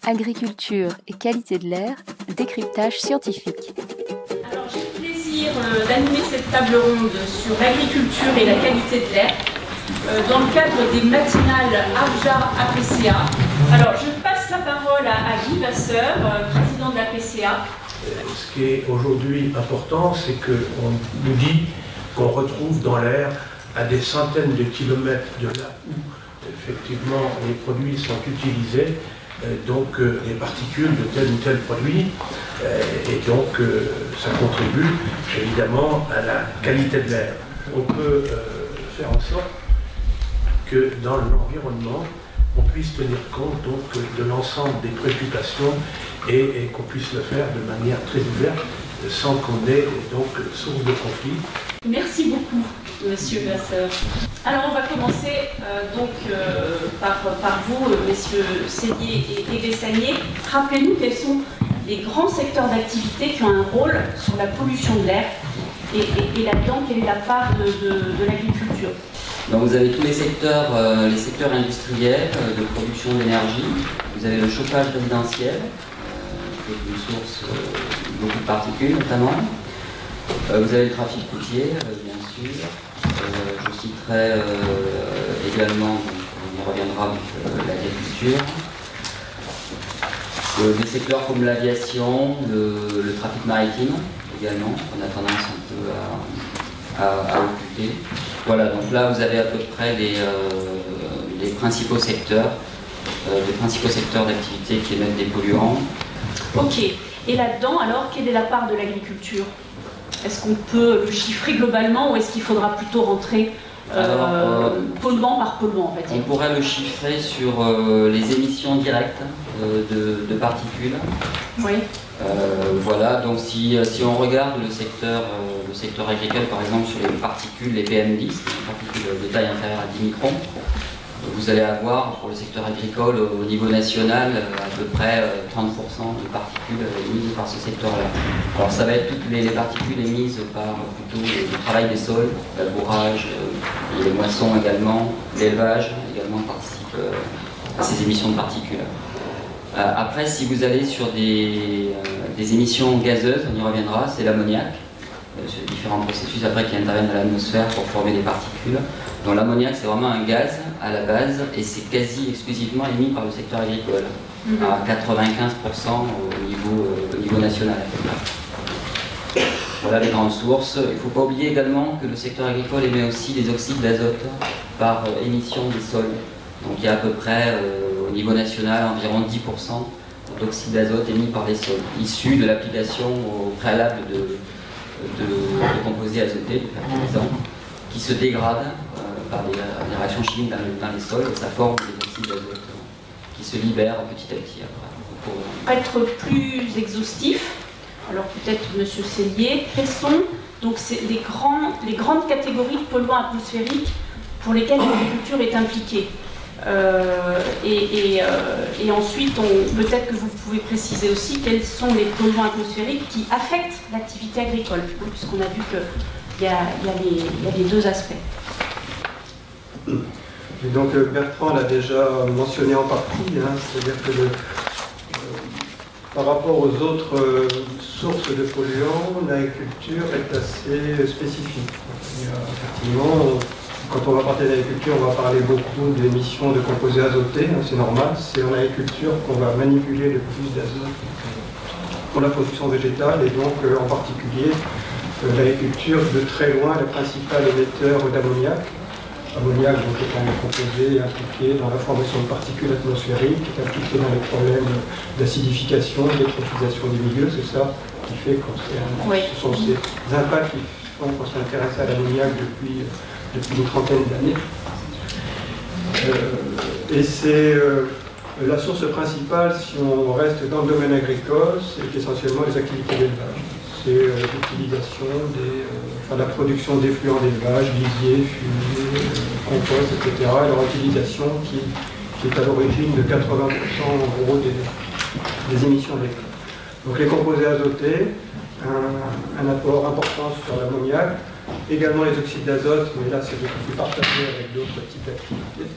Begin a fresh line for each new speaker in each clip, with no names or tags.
Agriculture et qualité de l'air, décryptage scientifique.
Alors j'ai le plaisir d'animer cette table ronde sur l'agriculture et la qualité de l'air dans le cadre des matinales AFJA-APCA. Alors je passe la parole à Guy Vasseur, président de l'APCA.
Ce qui est aujourd'hui important, c'est qu'on nous dit qu'on retrouve dans l'air à des centaines de kilomètres de là où effectivement les produits sont utilisés, donc les particules de tel ou tel produit, et donc ça contribue évidemment à la qualité de l'air. On peut faire en sorte que dans l'environnement, on puisse tenir compte donc de l'ensemble des préoccupations et qu'on puisse le faire de manière très ouverte, sans qu'on ait donc source de conflit.
Merci beaucoup, Monsieur Vasseur. Alors on va commencer par vous, messieurs Sellier et Vessanier. Rappelez-nous quels sont les grands secteurs d'activité qui ont un rôle sur la pollution de l'air et là-dedans, quelle est la part de l'agriculture?
Donc vous avez tous les secteurs industriels de production d'énergie. Vous avez le chauffage résidentiel, qui est une source beaucoup de particules notamment. Vous avez le trafic routier, bien sûr. Je citerai également, on y reviendra, l'agriculture. Des secteurs comme l'aviation, le trafic maritime également, on a tendance un peu à occulter. Voilà, donc là vous avez à peu près les principaux secteurs d'activité qui émettent des polluants.
Ok, et là-dedans alors, quelle est la part de l'agriculture? Est-ce qu'on peut le chiffrer globalement ou est-ce qu'il faudra plutôt rentrer polluant par polluant, en fait?
On pourrait le chiffrer sur les émissions directes de particules.
Oui.
Voilà, donc si on regarde le secteur agricole, par exemple, sur les particules, les PM10, les particules de taille inférieure à 10 microns, vous allez avoir pour le secteur agricole au niveau national à peu près 30% de particules émises par ce secteur-là. Alors ça va être toutes les particules émises par plutôt le travail des sols, le labourage, les moissons également, l'élevage également participe à ces émissions de particules. Après, si vous allez sur des émissions gazeuses, on y reviendra, c'est l'ammoniac, sur différents processus après qui interviennent dans l'atmosphère pour former des particules. Donc l'ammoniac, c'est vraiment un gaz à la base et c'est quasi exclusivement émis par le secteur agricole, à 95% au niveau national. Voilà les grandes sources. Il ne faut pas oublier également que le secteur agricole émet aussi des oxydes d'azote par émission des sols. Donc il y a à peu près au niveau national environ 10% d'oxyde d'azote émis par les sols, issus de l'application au préalable de composés azotés, de fertilisants, qui se dégradent par des réactions chimiques dans les sols et ça forme des oxydes d'azote qui se libèrent petit à petit après.
Pour être plus exhaustif, alors peut-être Monsieur Sellier, quelles sont donc les grandes catégories de polluants atmosphériques pour lesquels l'agriculture est impliquée? Et ensuite, peut-être que vous pouvez préciser aussi quels sont les polluants atmosphériques qui affectent l'activité agricole, puisqu'on a vu qu'il y a les deux aspects.
Et donc Bertrand l'a déjà mentionné en partie, c'est-à-dire que par rapport aux autres sources de polluants, l'agriculture est assez spécifique. Effectivement, quand on va parler d'agriculture, on va parler beaucoup d'émissions de composés azotés, c'est normal. C'est en agriculture qu'on va manipuler le plus d'azote pour la production végétale et donc en particulier l'agriculture de très loin le principal émetteur d'ammoniac. Ammoniac donc, est un composé impliqué dans la formation de particules atmosphériques, est impliqué dans les problèmes d'acidification, d'eutrophisation du milieu, c'est ça qui fait que ce sont ces impacts qui font qu'on s'intéresse à l'ammoniac depuis une trentaine d'années. Et c'est la source principale, si on reste dans le domaine agricole, c'est essentiellement les activités d'élevage. C'est l'utilisation la production d'effluents d'élevage, lisier, fumier, compost, etc. Et leur utilisation qui est à l'origine de 80% en gros des émissions véhicules. Donc les composés azotés, un apport important sur l'ammoniac, également les oxydes d'azote, mais là c'est beaucoup plus partagé avec d'autres types d'activités.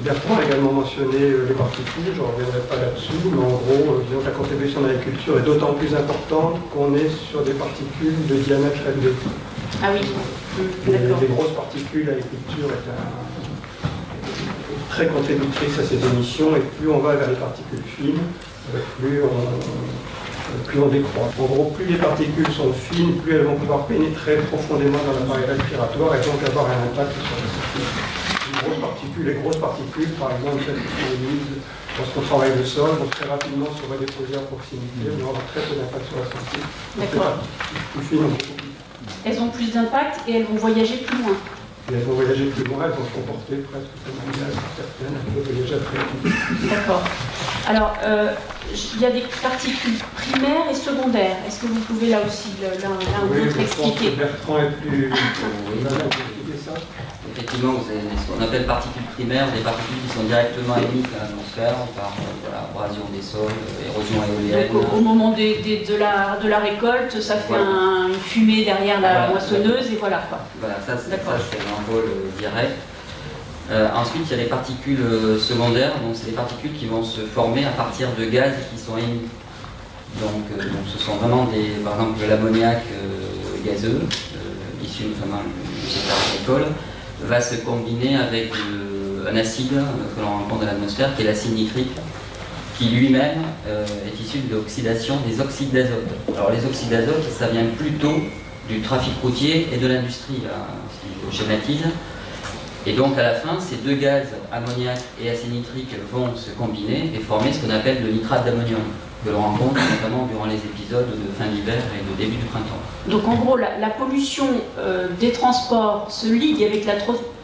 Bertrand a également mentionné les particules, je ne reviendrai pas là-dessus, mais en gros, disons que la contribution de l'agriculture est d'autant plus importante qu'on est sur des particules de diamètre élevé.
Ah oui, d'accord.
Les grosses particules, l'agriculture est très contributrice à ces émissions, et plus on va vers les particules fines, plus on décroît. En gros, plus les particules sont fines, plus elles vont pouvoir pénétrer profondément dans l'appareil respiratoire et donc avoir un impact sur la santé. Les grosses particules, par exemple, celles qui sont émises lorsqu'on travaille le sol, vont très rapidement se redéposer à proximité, mais avoir très peu d'impact sur la santé.
D'accord.
Plus fines ont beaucoup plus.
Elles ont plus d'impact et elles vont voyager plus loin.
Et elles vont voyager plus loin, elles vont se comporter presque comme un gaz, certaines, elles vont voyager très vite.
D'accord. Alors, il y a des particules primaires et secondaires. Est-ce que vous pouvez là aussi l'un ou l'autre expliquer?
Bertrand est plus... ça.
Effectivement, vous avez ce qu'on appelle particules primaires, des particules qui sont directement émises à l'atmosphère par abrasion des sols, érosion éolienne.
Donc au moment de la récolte, ça fait une fumée derrière la moissonneuse et voilà quoi.
Voilà, ça c'est l'envol direct. Ensuite, il y a les particules secondaires, donc c'est des particules qui vont se former à partir de gaz qui sont émis. Donc ce sont vraiment par exemple de l'ammoniac gazeux, issu notamment du secteur agricole, va se combiner avec un acide que l'on rencontre dans l'atmosphère, qui est l'acide nitrique, qui lui-même est issu de l'oxydation des oxydes d'azote. Alors les oxydes d'azote, ça vient plutôt du trafic routier et de l'industrie, si je schématise. Et donc à la fin, ces deux gaz, ammoniac et acide nitrique, vont se combiner et former ce qu'on appelle le nitrate d'ammonium, que l'on rencontre notamment durant les épisodes de fin d'hiver et de début du printemps.
Donc en gros, la pollution des transports se ligue avec la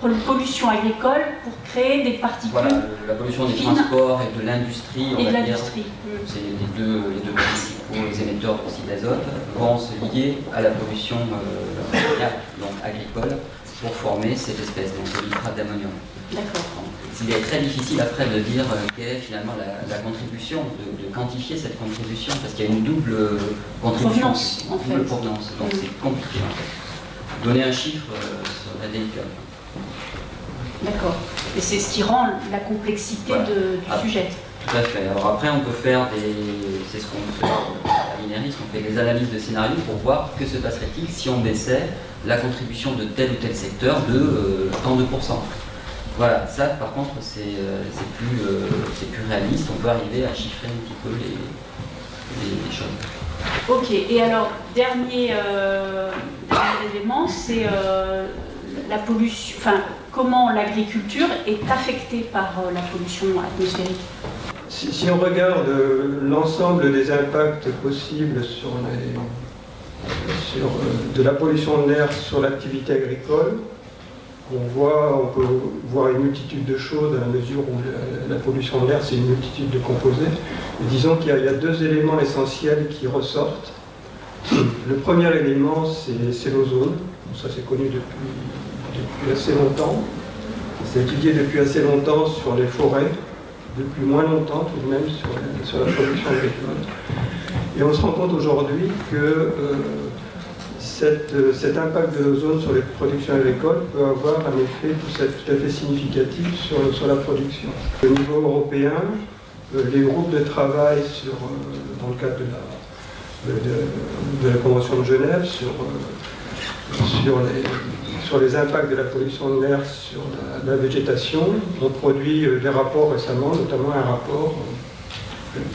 pollution agricole pour créer des particules.
Voilà, la pollution des transports et de l'industrie,
et de l'industrie.
C'est les deux principaux émetteurs d'oxyde d'azote vont se lier à la pollution donc agricole pour former cette espèce, donc le nitrate d'ammonium.
D'accord.
Il est très difficile après de dire quelle est finalement la contribution, de quantifier cette contribution, parce qu'il y a une double contribution.
Provenance, en fait.
Double provenance, donc c'est compliqué en fait. Donner un chiffre serait délicat.
D'accord. Et c'est ce qui rend la complexité du sujet.
Tout à fait. Alors après, on peut faire c'est ce qu'on fait à l'INERIS, on fait des analyses de scénarios pour voir que se passerait-il si on baissait la contribution de tel ou tel secteur de tant de pourcents. Voilà, ça par contre c'est plus réaliste, on peut arriver à chiffrer un petit peu les choses.
Ok, et alors dernier élément, c'est la pollution, enfin comment l'agriculture est affectée par la pollution atmosphérique.
Si on regarde l'ensemble des impacts possibles de la pollution de l'air sur l'activité agricole, on peut voir une multitude de choses dans la mesure où la pollution de l'air, c'est une multitude de composés. Mais disons qu'il y a deux éléments essentiels qui ressortent. Le premier élément, c'est l'ozone. Ça, c'est connu depuis assez longtemps. C'est étudié depuis assez longtemps sur les forêts, depuis moins longtemps tout de même sur la production agricole. Et on se rend compte aujourd'hui que cet impact de l'ozone sur les productions agricoles peut avoir un effet tout à fait significatif sur la production. Au niveau européen, les groupes de travail dans le cadre de la Convention de Genève sur les impacts de la pollution de l'air sur la végétation ont produit des rapports récemment, notamment un rapport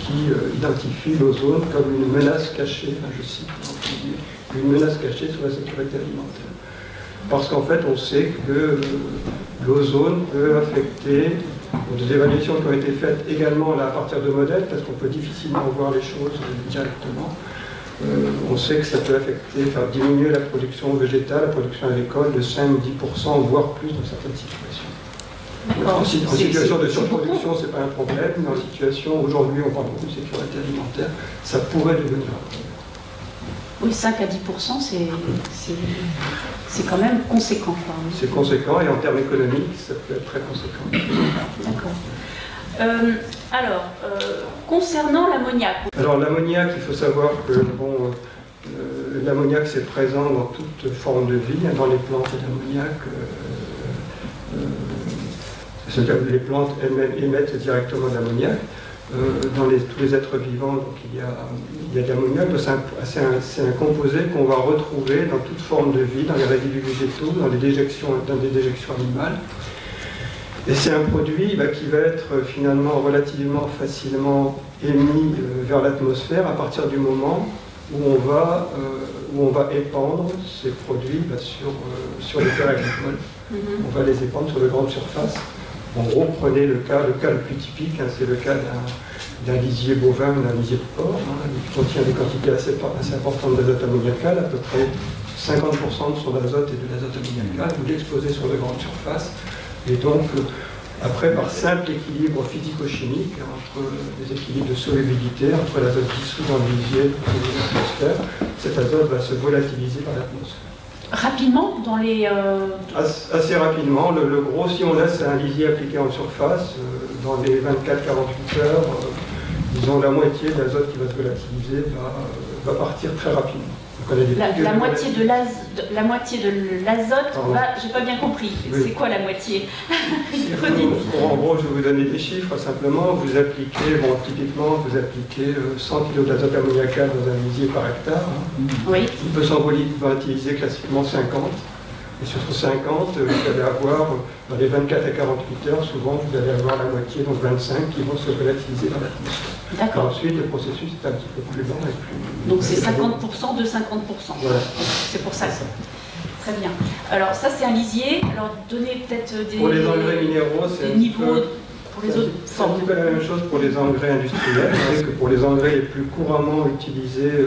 qui identifie l'ozone comme une menace cachée, je cite, une menace cachée sur la sécurité alimentaire. Parce qu'en fait, on sait que l'ozone peut affecter, des évaluations qui ont été faites également là, à partir de modèles, parce qu'on peut difficilement voir les choses directement. On sait que ça peut affecter, faire diminuer la production végétale, la production agricole de 5-10%, voire plus dans certaines situations. En situation de surproduction, ce n'est pas un problème, mais en situation, aujourd'hui, on parle beaucoup de sécurité alimentaire, ça pourrait devenir un problème.
Oui, 5 à 10%, c'est quand même conséquent.
C'est conséquent, et en termes économiques, ça peut être très conséquent.
D'accord. Alors, concernant l'ammoniac.
Alors l'ammoniac, il faut savoir que l'ammoniac c'est présent dans toute forme de vie, dans les plantes et l'ammoniac Les plantes elles-mêmes émettent directement de l'ammoniac. Dans tous les êtres vivants, donc il y a de l'ammoniac. C'est un composé qu'on va retrouver dans toute forme de vie, dans les résidus végétaux, dans des déjections animales. Et c'est un produit qui va être finalement relativement facilement émis vers l'atmosphère à partir du moment où on va épandre ces produits sur les terres agricoles. On va les épandre sur de grandes surfaces. En gros, prenez le cas le plus typique, c'est le cas d'un lisier bovin ou d'un lisier de porc, qui contient des quantités assez importantes d'azote ammoniacal, à peu près 50% de son azote et de l'azote ammoniacal. Vous l'exposez sur de grandes surfaces. Et donc, après, par simple équilibre physico-chimique, entre les équilibres de solubilité, entre l'azote dissous dans le lisier et l'atmosphère, cet azote va se volatiliser par l'atmosphère.
Rapidement, dans les...
Assez rapidement. Le gros, si on laisse un lisier appliqué en surface, dans les 24-48 heures, disons la moitié de l'azote qui va se volatiliser va partir très rapidement.
La moitié de l'azote, j'ai pas bien compris. Oui. C'est quoi la moitié?
En gros, je vais vous donner des chiffres simplement. Vous appliquez, typiquement, vous appliquez 100 kg d'azote ammoniacal dans un lisier par hectare.
Oui.
Il peut s'en volatiliser classiquement 50. Et sur ce 50, vous allez avoir, dans les 24 à 48 heures, souvent, vous allez avoir la moitié, donc 25, qui vont se volatiliser dans l'atmosphère.
D'accord.
Ensuite, le processus est un petit peu plus lent et plus...
Donc c'est 50% de 50%.
Voilà.
C'est pour ça. Très bien. Alors ça, c'est un lisier. Alors donnez peut-être des...
Pour les engrais minéraux, c'est
niveaux... Pour les autres
c'est un petit peu la même chose pour les engrais industriels. Vous savez que pour les engrais les plus couramment utilisés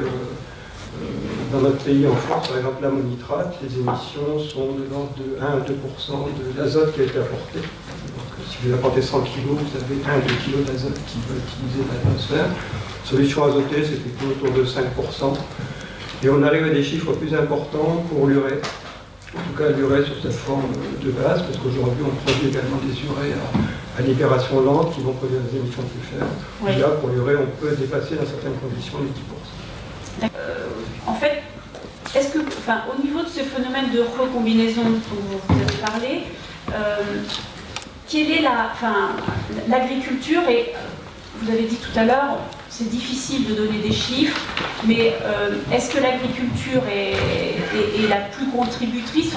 dans notre pays, en France, par exemple l'ammonitrate, les émissions sont de l'ordre de 1 à 2% de l'azote qui a été apporté. Donc, si vous apportez 100 kg, vous avez 1 à 2 kg d'azote qui va utiliser l'atmosphère. Solution azotée, c'était autour de 5%. Et on arrive à des chiffres plus importants pour l'urée. En tout cas, l'urée sur cette forme de base, parce qu'aujourd'hui, on produit également des urées à libération lente qui vont produire des émissions plus faibles. Oui. Et là, pour l'urée, on peut dépasser dans certaines conditions les 10%.
En fait, est-ce que, au niveau de ce phénomène de recombinaison dont vous avez parlé, quelle est l'agriculture, et vous avez dit tout à l'heure, c'est difficile de donner des chiffres, mais est-ce que l'agriculture est la plus contributrice?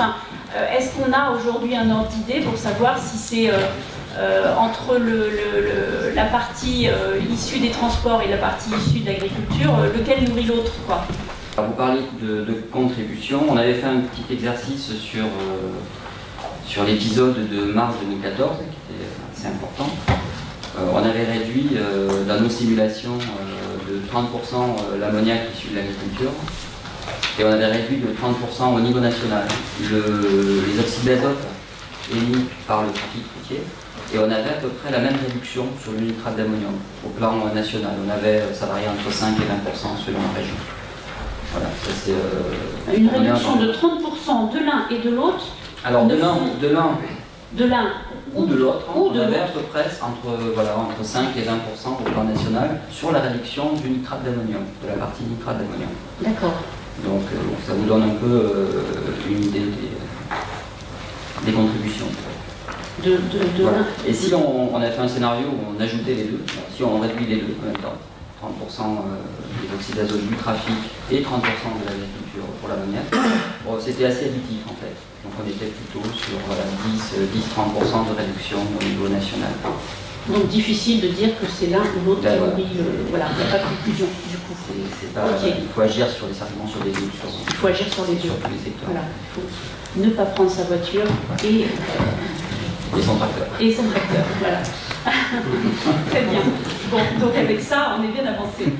Est-ce qu'on a aujourd'hui un ordre d'idée pour savoir si c'est entre la partie issue des transports et la partie issue de l'agriculture, lequel nourrit l'autre, quoi?
Vous parlez de contribution. On avait fait un petit exercice sur l'épisode de mars 2014, qui était assez important. On avait réduit dans nos simulations de 30% l'ammoniac issu de l'agriculture, et on avait réduit de 30% au niveau national les oxydes d'azote émis par le trafic routier, et on avait à peu près la même réduction sur le nitrate d'ammonium au plan national. Ça variait entre 5 et 20% selon la région. Voilà, ça c'est...
Une réduction de 30% de l'un et de l'autre?
Alors de l'un
ou
de l'autre, on avait à peu près entre 5 et 20% au plan national sur la réduction du nitrate d'ammonium, de la partie nitrate d'ammonium.
D'accord.
Donc ça vous donne un peu une idée des contributions. Voilà. Et si on a fait un scénario où on ajoutait les deux, si on réduit les deux en même temps, 30% des oxydes d'azote du trafic et 30% de l'agriculture pour l'ammoniac, c'était assez additif en fait. Donc on était plutôt sur 10-30% de réduction au niveau national.
Donc difficile de dire que c'est l'un ou l'autre qui nourrit, voilà, il n'y a pas de conclusion du coup.
Il faut agir certainement sur les deux.
Il faut agir sur les deux.
Sur tous les secteurs.
Voilà. Il faut ne pas prendre sa voiture et
son tracteur.
Et son tracteur, voilà. Très bien. Bon, donc avec ça, on est bien avancé.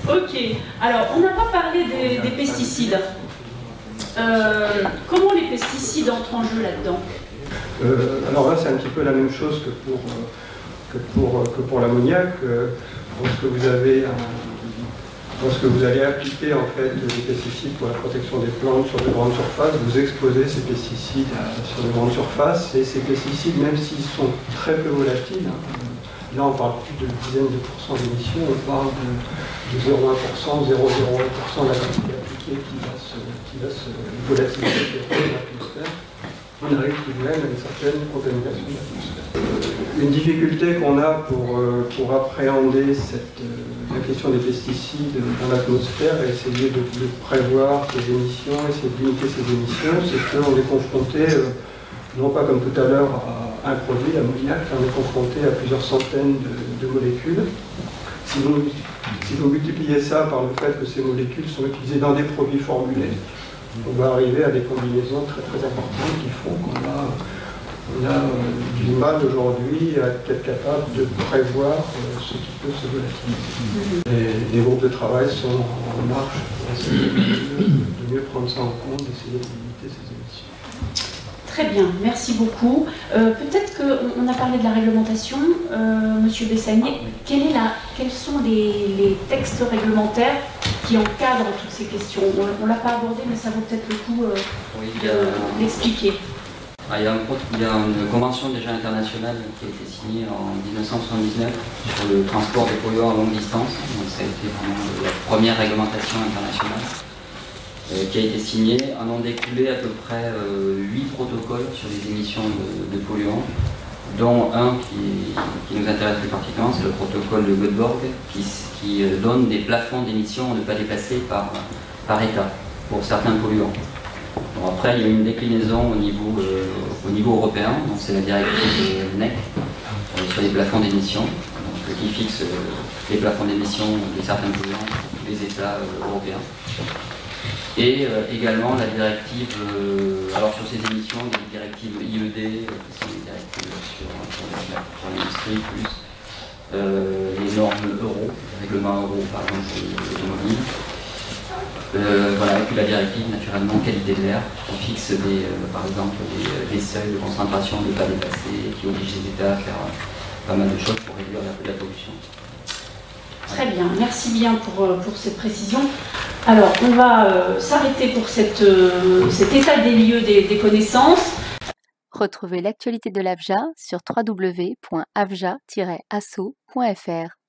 Ok. Alors, on n'a pas parlé des pesticides. Comment les pesticides entrent en jeu là-dedans?
Alors là, c'est un petit peu la même chose que pour l'ammoniac. Lorsque vous allez appliquer en fait des pesticides pour la protection des plantes sur de grandes surfaces, vous exposez ces pesticides sur de grandes surfaces, et ces pesticides, même s'ils sont très peu volatiles, là on parle plus de dizaines de pourcents d'émissions, on parle de 0,1%, 0,01% de la quantité appliquée qui va se volatiliser dans l'atmosphère. on arrive tout de même à une certaine contamination de l'atmosphère. Une difficulté qu'on a pour appréhender la question des pesticides dans l'atmosphère et essayer de prévoir ces émissions, essayer de limiter ces émissions, c'est qu'on est confronté, non pas comme tout à l'heure à un produit, l'ammoniac, on est confronté à plusieurs centaines de molécules. Si vous multipliez ça par le fait que ces molécules sont utilisées dans des produits formulés, on va arriver à des combinaisons très très importantes qui font qu'on a du mal aujourd'hui à être capable de prévoir ce qui peut se volatiliser. Et les groupes de travail sont en marche pour essayer de mieux prendre ça en compte, d'essayer de limiter ces émissions.
Très bien, merci beaucoup. Peut-être qu'on a parlé de la réglementation. Monsieur Bessanier, quels sont les textes réglementaires qui encadrent toutes ces questions? On ne l'a pas abordé, mais ça vaut peut-être le coup d'expliquer.
Il y a une convention déjà internationale qui a été signée en 1979 sur le transport des polluants à longue distance. Donc ça a été vraiment la première réglementation internationale qui a été signée. En ont découlé à peu près 8 protocoles sur les émissions de polluants, dont un qui nous intéresse plus particulièrement, c'est le protocole de Göteborg, qui donne des plafonds d'émissions à ne pas dépasser par État pour certains polluants. Bon, après, il y a une déclinaison au niveau européen, donc c'est la directive NEC sur les plafonds d'émissions, qui fixe les plafonds d'émissions de certains polluants pour tous les États européens. Et également la directive, alors sur ces émissions, il y a les directives IED, qui sont les directives sur l'industrie, plus les normes euro, le règlement euro par exemple pour les automobiles. Voilà, et puis la directive naturellement qualité de l'air, qui fixe par exemple des seuils de concentration de ne pas dépasser, qui oblige les États à faire pas mal de choses pour réduire la pollution.
Très bien, merci bien pour cette précision. Alors, on va s'arrêter pour cet état des lieux des connaissances.
Retrouvez l'actualité de l'AFJA sur www.afja-asso.fr.